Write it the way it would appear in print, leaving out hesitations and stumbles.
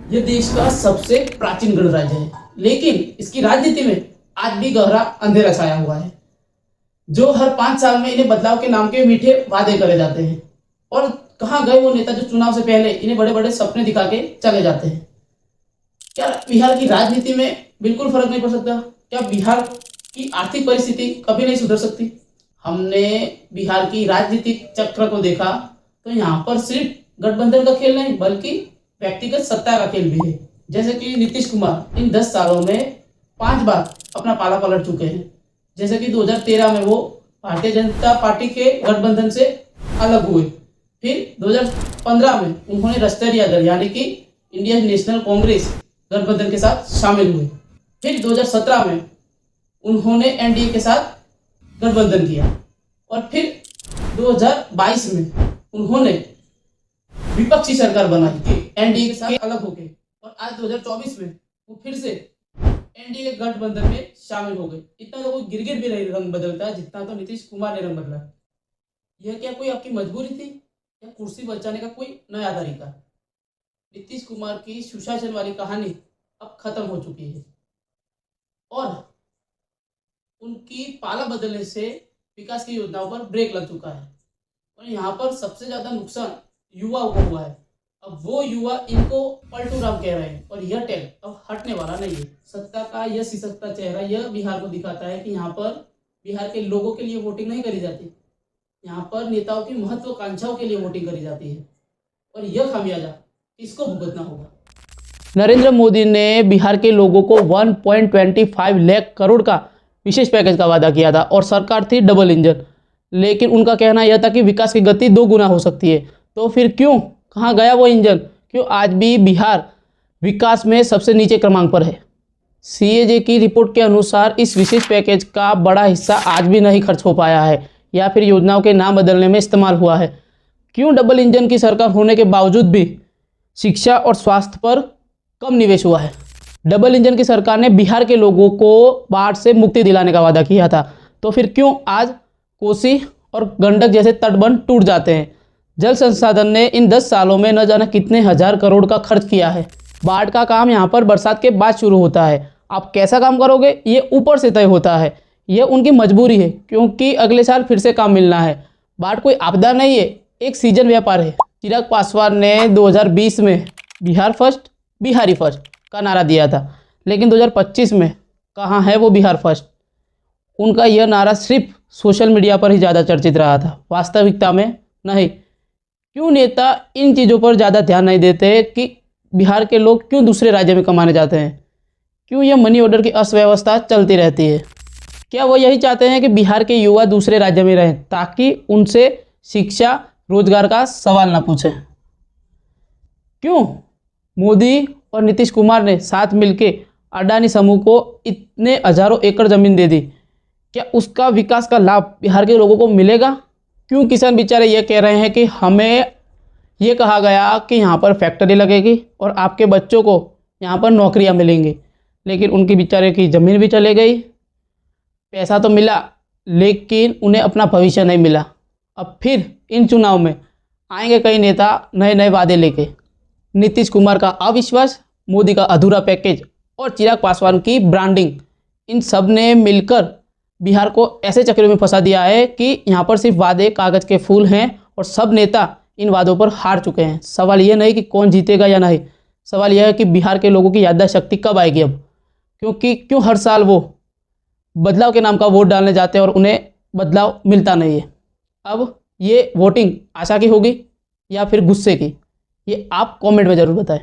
यह देश का सबसे प्राचीन गणराज्य है, लेकिन इसकी राजनीति में आज भी गहरा अंधेरा छाया हुआ है। जो हर 5 साल में इन्हें बदलाव के नाम के मीठे वादे करे जाते हैं। और कहाँ गए वो नेता जो चुनाव से पहले इन्हें बड़े बड़े सपने दिखा के चले जाते हैं। क्या बिहार की राजनीति में बिल्कुल फर्क नहीं पड़ सकता? क्या बिहार की आर्थिक परिस्थिति कभी नहीं सुधर सकती? हमने बिहार की राजनीतिक चक्र को देखा तो यहाँ पर सिर्फ गठबंधन का खेल नहीं बल्कि व्यक्तिगत सत्ता का खेल भी है। जैसे कि नीतीश कुमार इन 10 सालों में 5 बार अपना पाला पलट चुके हैं। जैसे कि 2013 में वो भारतीय जनता पार्टी के गठबंधन से अलग हुए, फिर 2015 में उन्होंने राष्ट्रीय दल यानी कि इंडियन नेशनल कांग्रेस गठबंधन के साथ शामिल हुए, फिर 2017 में उन्होंने एनडीए के साथ गठबंधन किया और फिर 2022 में उन्होंने विपक्षी सरकार बनाई कि एनडीए के साथ अलग हो गए और आज 2024 में वो फिर से एनडीए गठबंधन में शामिल हो गए। इतना तो कोई गिरगिट भी नहीं रंग बदलता जितना तो नीतीश कुमार ने रंग बदला। यह क्या कोई आपकी मजबूरी थी या कुर्सी बचाने का कोई नया तरीका? नीतीश कुमार की सुशासन वाली कहानी अब खत्म हो चुकी है और उनकी पाला बदलने से विकास की योजनाओं पर ब्रेक लग चुका है और यहाँ पर सबसे ज्यादा नुकसान युवाओं को हुआ है। अब वो युवा इनको पलटू राम कह रहे हैं और यह टैग अब हटने वाला नहीं है। सत्ता का यह सिसकता चेहरा यह बिहार को दिखाता है कि यहाँ पर बिहार के लोगों के लिए वोटिंग नहीं करी जाती, यहाँ पर नेताओं की महत्वाकांक्षाओं के लिए वोटिंग करी जाती है और यह खामियाजा इसको भुगतना होगा। नरेंद्र मोदी ने बिहार के लोगों को 1.25 लाख करोड़ का विशेष पैकेज का वादा किया था और सरकार थी डबल इंजन, लेकिन उनका कहना यह था कि विकास की गति 2 गुना हो सकती है। तो फिर क्यों, कहाँ गया वो इंजन? क्यों आज भी बिहार विकास में सबसे नीचे क्रमांक पर है? सीएजी की रिपोर्ट के अनुसार इस विशेष पैकेज का बड़ा हिस्सा आज भी नहीं खर्च हो पाया है या फिर योजनाओं के नाम बदलने में इस्तेमाल हुआ है। क्यों डबल इंजन की सरकार होने के बावजूद भी शिक्षा और स्वास्थ्य पर कम निवेश हुआ है? डबल इंजन की सरकार ने बिहार के लोगों को बाढ़ से मुक्ति दिलाने का वादा किया था, तो फिर क्यों आज कोसी और गंडक जैसे तटबंध टूट जाते हैं? जल संसाधन ने इन 10 सालों में न जाने कितने हजार करोड़ का खर्च किया है। बाढ़ का काम यहाँ पर बरसात के बाद शुरू होता है। आप कैसा काम करोगे ये ऊपर से तय होता है, यह उनकी मजबूरी है क्योंकि अगले साल फिर से काम मिलना है। बाढ़ कोई आपदा नहीं है, एक सीजन व्यापार है। चिराग पासवान ने 2020 में बिहार फर्स्ट बिहारी फर्स्ट का नारा दिया था, लेकिन 2025 में कहाँ है वो बिहार फर्स्ट? उनका यह नारा सिर्फ सोशल मीडिया पर ही ज़्यादा चर्चित रहा था, वास्तविकता में नहीं। क्यों नेता इन चीज़ों पर ज़्यादा ध्यान नहीं देते कि बिहार के लोग क्यों दूसरे राज्य में कमाने जाते हैं? क्यों यह मनी ऑर्डर की अव्यवस्था चलती रहती है? क्या वो यही चाहते हैं कि बिहार के युवा दूसरे राज्य में रहें ताकि उनसे शिक्षा रोजगार का सवाल ना पूछें? क्यों मोदी और नीतीश कुमार ने साथ मिलकर अडानी समूह को इतने हजारों एकड़ जमीन दे दी? क्या उसका विकास का लाभ बिहार के लोगों को मिलेगा? क्यों किसान बेचारे ये कह रहे हैं कि हमें ये कहा गया कि यहाँ पर फैक्ट्री लगेगी और आपके बच्चों को यहाँ पर नौकरियाँ मिलेंगी, लेकिन उनकी बेचारे की ज़मीन भी चले गई, पैसा तो मिला लेकिन उन्हें अपना भविष्य नहीं मिला। अब फिर इन चुनाव में आएंगे कई नेता नए नए वादे लेके। नीतीश कुमार का अविश्वास, मोदी का अधूरा पैकेज और चिराग पासवान की ब्रांडिंग, इन सब ने मिलकर बिहार को ऐसे चक्कर में फंसा दिया है कि यहाँ पर सिर्फ वादे कागज के फूल हैं और सब नेता इन वादों पर हार चुके हैं। सवाल ये नहीं कि कौन जीतेगा या नहीं, सवाल यह है कि बिहार के लोगों की याददाश्त शक्ति कब आएगी अब? क्यों हर साल वो बदलाव के नाम का वोट डालने जाते हैं और उन्हें बदलाव मिलता नहीं है। अब ये वोटिंग आशा की होगी या फिर गुस्से की, ये आप कमेंट में ज़रूर बताएं।